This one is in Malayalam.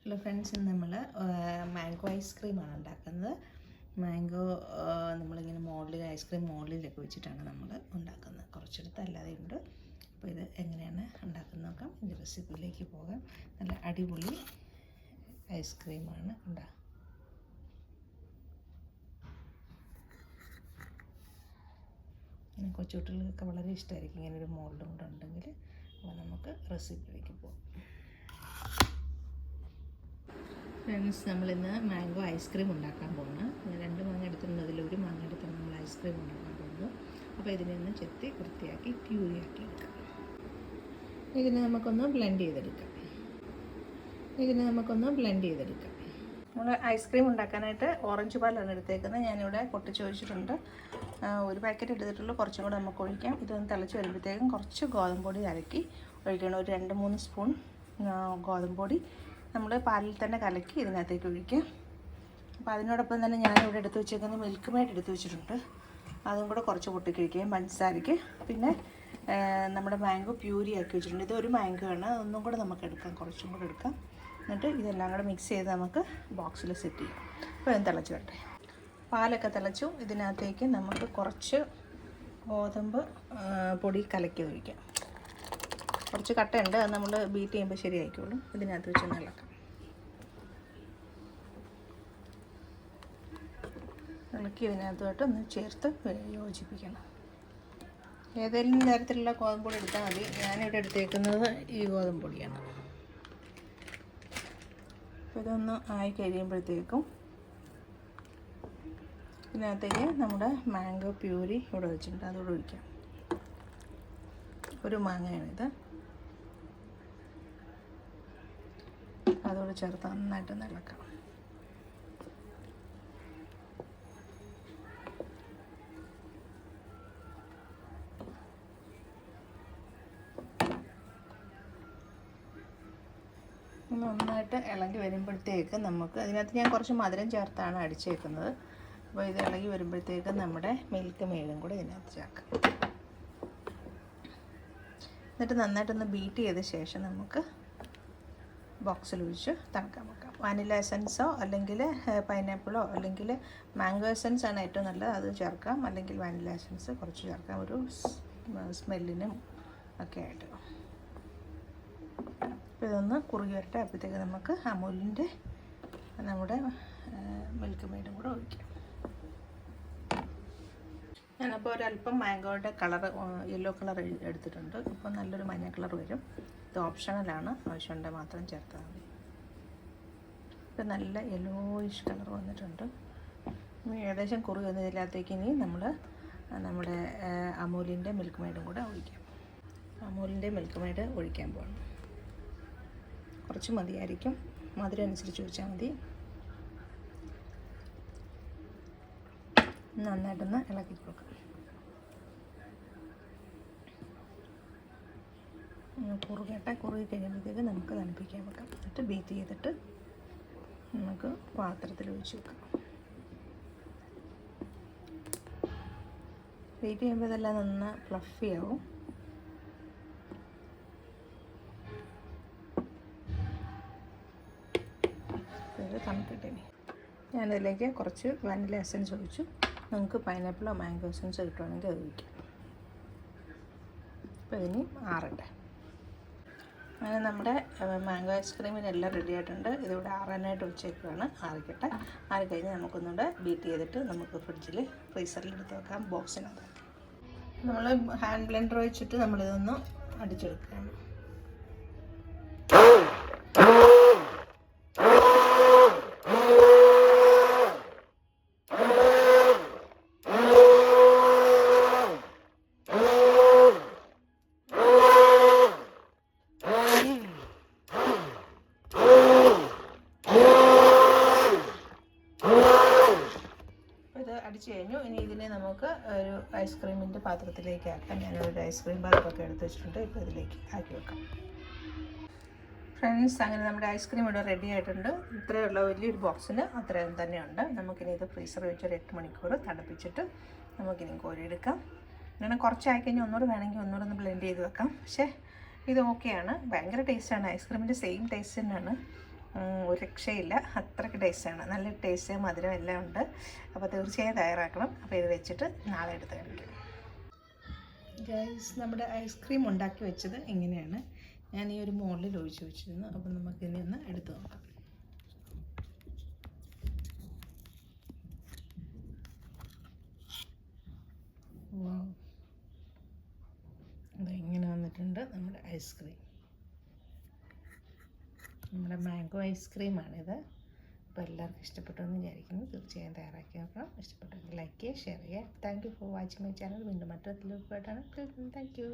ഹലോ ഫ്രണ്ട്സ്, ഇന്ന് നമ്മൾ മാംഗോ ഐസ്ക്രീമാണ് ഉണ്ടാക്കുന്നത്. മാംഗോ നമ്മളിങ്ങനെ മോൾഡിൽ ഐസ്ക്രീം മോൾഡിലൊക്കെ വെച്ചിട്ടാണ് നമ്മൾ ഉണ്ടാക്കുന്നത്. കുറച്ചെടുത്ത് അല്ലാതെ ഉണ്ട്. അപ്പോൾ ഇത് എങ്ങനെയാണ് ഉണ്ടാക്കുന്നത് നോക്കാം. ഇതിൻ്റെ റെസിപ്പിയിലേക്ക് പോകാം. നല്ല അടിപൊളി ഐസ്ക്രീമാണ് ഉണ്ടാക്കുക. കൊച്ചുകുട്ടികൾക്കൊക്കെ വളരെ ഇഷ്ടമായിരിക്കും ഇങ്ങനൊരു മോൾഡും കൂടെ ഉണ്ടെങ്കിൽ. അപ്പോൾ നമുക്ക് റെസിപ്പിയിലേക്ക് പോകാം. ഫ്രണ്ട്സ്, നമ്മളിന്ന് മാംഗോ ഐസ്ക്രീം ഉണ്ടാക്കാൻ പോകുന്നു. ഞാൻ 2 മാങ്ങ എടുത്തിട്ടുണ്ട്. അതിലൊരു മാങ്ങ എടുത്താണ് നമ്മൾ ഐസ്ക്രീം ഉണ്ടാക്കാൻ പോകുന്നത്. അപ്പോൾ ഇതിനൊന്ന് ചെത്തി വൃത്തിയാക്കി പ്യൂരിയാക്കി എടുക്കാം. ഇതിനെ നമുക്കൊന്ന് ബ്ലെൻഡ് ചെയ്തെടുക്കാം. നമ്മൾ ഐസ്ക്രീം ഉണ്ടാക്കാനായിട്ട് ഓറഞ്ച് പാലാണ് എടുത്തേക്കുന്നത്. ഞാനിവിടെ പൊട്ടിച്ച് ഒഴിച്ചിട്ടുണ്ട്. ഒരു പാക്കറ്റ് എടുത്തിട്ടുള്ളൂ. കുറച്ചും കൂടെ നമുക്ക് ഒഴിക്കാം. ഇതൊന്ന് തിളച്ച് വരുമ്പോഴത്തേക്കും കുറച്ച് ഗോതമ്പ് പൊടി കലക്കി ഒഴിക്കണം. ഒരു 2-3 സ്പൂൺ ഗോതമ്പ് പൊടി നമ്മൾ പാലിൽ തന്നെ കലക്കി ഇതിനകത്തേക്ക് ഒഴിക്കാം. അപ്പോൾ അതിനോടൊപ്പം തന്നെ ഞാനിവിടെ എടുത്ത് വെച്ചേക്കുന്നത് മിൽക്ക് മെയ്ഡ് എടുത്ത് വെച്ചിട്ടുണ്ട്. അതും കൂടെ കുറച്ച് പൊട്ടിക്കഴിക്കുകയും പഞ്ചസാരയ്ക്ക്. പിന്നെ നമ്മുടെ മാംഗോ പ്യൂരി ആക്കി വെച്ചിട്ടുണ്ട്. ഇതൊരു മാംഗോ ആണ്. അതൊന്നും കൂടെ നമുക്ക് എടുക്കാം, കുറച്ചും കൂടെ എടുക്കാം. എന്നിട്ട് ഇതെല്ലാം കൂടെ മിക്സ് ചെയ്ത് നമുക്ക് ബോക്സിൽ സെറ്റ് ചെയ്യാം. അപ്പോൾ ഇത് തിളച്ച് വരട്ടെ. പാലൊക്കെ തിളച്ചു. ഇതിനകത്തേക്ക് നമുക്ക് കുറച്ച് ഗോതമ്പ് പൊടി കലക്കി ഒഴിക്കാം. കുറച്ച് കട്ടയുണ്ട്, അത് നമ്മൾ ബീറ്റ് ചെയ്യുമ്പോൾ ശരിയായിക്കോളും. ഇതിനകത്ത് വെച്ചൊന്ന് ഇളക്കാം. ഇളക്കി ഇതിനകത്തോട്ട് ഒന്ന് ചേർത്ത് യോജിപ്പിക്കണം. ഏതെങ്കിലും തരത്തിലുള്ള ഗോതമ്പ് പൊടി എടുത്താൽ മതി. ഞാനിവിടെ എടുത്തേക്കുന്നത് ഈ ഗോതമ്പ് പൊടിയാണ്. അപ്പോൾ ഇതൊന്ന് ആയി കഴിയുമ്പോഴത്തേക്കും ഇതിനകത്തേക്ക് നമ്മുടെ മാംഗോ പ്യൂരി ഇവിടെ വെച്ചിട്ടുണ്ട്, അതോടെ ഒഴിക്കാം. ഒരു മാങ്ങയാണിത്. അതോട് ചേർത്ത് നന്നായിട്ടൊന്ന് ഇളക്കാം. നന്നായിട്ട് ഇളകി വരുമ്പോഴത്തേക്ക് നമുക്ക് അതിനകത്ത് ഞാൻ കുറച്ച് മധുരം ചേർത്താണ് അടിച്ചേക്കുന്നത്. അപ്പോൾ ഇത് ഇളകി വരുമ്പോഴത്തേക്ക് നമ്മുടെ മിൽക്ക് മെയ്ഡും കൂടെ ഇതിനകത്ത് ചേർക്കാം. എന്നിട്ട് നന്നായിട്ടൊന്ന് ബീറ്റ് ചെയ്ത ശേഷം നമുക്ക് ബോക്സിൽ ഒഴിച്ച് തണുക്കാൻ വെക്കാം. വാനില എസൻസോ അല്ലെങ്കിൽ പൈനാപ്പിളോ അല്ലെങ്കിൽ മാംഗോ എസൻസ് ആണ് ഏറ്റവും നല്ലത്, അത് ചേർക്കാം. അല്ലെങ്കിൽ വാനില എസൻസ് കുറച്ച് ചേർക്കാം, ഒരു സ്മെല്ലിനും ഒക്കെ ആയിട്ട്. അപ്പോൾ ഇതൊന്ന് കുറുകി വരട്ടെ. അപ്പോഴത്തേക്ക് നമുക്ക് അമൂലിൻ്റെ നമ്മുടെ മിൽക്ക് മെയ്ഡും കൂടെ ഒഴിക്കാം. ഞാനപ്പോൾ ഒരല്പം മാംഗോയുടെ കളർ യെല്ലോ കളർ എടുത്തിട്ടുണ്ട്. അപ്പോൾ നല്ലൊരു മഞ്ഞ കളർ വരും. ഇത് ഓപ്ഷണലാണ്, ആവശ്യമുണ്ടെങ്കിൽ മാത്രം ചേർത്താൽ മതി. ഇപ്പം നല്ല യെല്ലോയിഷ് കളർ വന്നിട്ടുണ്ട്. ഏകദേശം കുറുകി വന്നതിനകത്തേക്ക് ഇനി നമ്മൾ നമ്മുടെ അമൂലിൻ്റെ മിൽക്ക് മെയ്ഡും കൂടെ ഒഴിക്കാം. അമൂലിൻ്റെ മിൽക്ക് മെയ്ഡ് ഒഴിക്കാൻ പോകണം. കുറച്ച് മതിയായിരിക്കും, മധുരം അനുസരിച്ച് ഒഴിച്ചാൽ മതി. നന്നായിട്ടൊന്ന് ഇളക്കി കൊടുക്കാം. കുറുകി കഴിയുമ്പോഴത്തേക്ക് നമുക്ക് തണുപ്പിക്കാൻ വെക്കാം. എന്നിട്ട് ബീറ്റ് ചെയ്തിട്ട് നമുക്ക് പാത്രത്തിൽ ഒഴിച്ച് വെക്കാം. ബീറ്റ് ചെയ്യുമ്പോൾ ഇതെല്ലാം നന്ന ഫ്ലഫി ആവും. ഇത് തണുത്തിട്ടേ ഞാനതിലേക്ക് കുറച്ച് വാനില എസൻസ് ഒഴിച്ചു. നമുക്ക് പൈനാപ്പിളോ മാംഗോ എസൻസോ കിട്ടുവാണെങ്കിൽ അത് ഒഴിക്കാം. അപ്പോൾ ഇനി ആറട്ടെ. അങ്ങനെ നമ്മുടെ മാംഗോ ഐസ്ക്രീമിനെല്ലാം റെഡി ആയിട്ടുണ്ട്. ഇതിവിടെ ആറാനായിട്ട് വെച്ചേക്കുകയാണ്. ആറിക്കട്ടെ. ആറി കഴിഞ്ഞ് നമുക്കൊന്നുകൂടെ ബീറ്റ് ചെയ്തിട്ട് നമുക്ക് ഫ്രീസറിൽ എടുത്ത് വെക്കാം, ബോക്സിനകത്ത്. നമ്മൾ ഹാൻഡ് ബ്ലെൻഡർ വെച്ചിട്ട് നമ്മളിതൊന്ന് അടിച്ചെടുക്കുകയാണ്. അടിച്ചു കഴിഞ്ഞു. ഇനി ഇതിനെ നമുക്ക് ഒരു ഐസ്ക്രീമിൻ്റെ പാത്രത്തിലേക്ക് ആക്കാം. ഞാനൊരു ഐസ്ക്രീം പാത്രമൊക്കെ എടുത്ത് വെച്ചിട്ടുണ്ട്. ഇപ്പോൾ ഇതിലേക്ക് ആക്കി വെക്കാം. ഫ്രണ്ട്സ്, അങ്ങനെ നമ്മുടെ ഐസ്ക്രീം ഇവിടെ റെഡി ആയിട്ടുണ്ട്. ഇത്രയുള്ള വലിയൊരു ബോക്സിന് അത്രയും തന്നെയുണ്ട്. നമുക്കിനി ഇത് ഫ്രീസറിൽ വെച്ചൊരു 8 മണിക്കൂർ തണുപ്പിച്ചിട്ട് നമുക്കിനി കോരിയെടുക്കാം. അങ്ങനെ കുറച്ചായി കഴിഞ്ഞാൽ ഒന്നുകൂടെ വേണമെങ്കിൽ ഒന്നുകൂടെ ഒന്ന് ബ്ലെൻഡ് ചെയ്ത് വെക്കാം. പക്ഷേ ഇത് ഓക്കെയാണ്. ഭയങ്കര ടേസ്റ്റാണ്. ഐസ്ക്രീമിൻ്റെ സെയിം ടേസ്റ്റ് തന്നെയാണ്. ഒരു രക്ഷയില്ല, അത്രയ്ക്ക് ടേസ്റ്റാണ്. നല്ല ടേസ്റ്റ്, മധുരം എല്ലാം ഉണ്ട്. അപ്പോൾ തീർച്ചയായും തയ്യാറാക്കണം. അപ്പോൾ ഇത് വെച്ചിട്ട് നാളെ എടുത്ത് കഴിക്കും. ഗൈസ്, നമ്മുടെ ഐസ്ക്രീം ഉണ്ടാക്കി വെച്ചത് ഇങ്ങനെയാണ്. ഞാൻ ഈ ഒരു മോളിൽ ഒഴിച്ച് വെച്ചിരുന്നു. അപ്പം നമുക്കിനി ഒന്ന് എടുത്ത് നോക്കാം. ഇങ്ങനെ വന്നിട്ടുണ്ട് നമ്മുടെ ഐസ്ക്രീം. നമ്മുടെ മാംഗോ ഐസ്ക്രീമാണിത്. അപ്പോൾ എല്ലാവർക്കും ഇഷ്ടപ്പെട്ടെന്ന് വിചാരിക്കുന്നു. തീർച്ചയായും തയ്യാറാക്കി നോക്കണം. ഇഷ്ടപ്പെട്ടെങ്കിൽ ലൈക്ക് ചെയ്യുക, ഷെയർ ചെയ്യുക. Thank you for watching my channel. വീണ്ടും മറ്റൊരു പോയിട്ടാണ്. Thank you.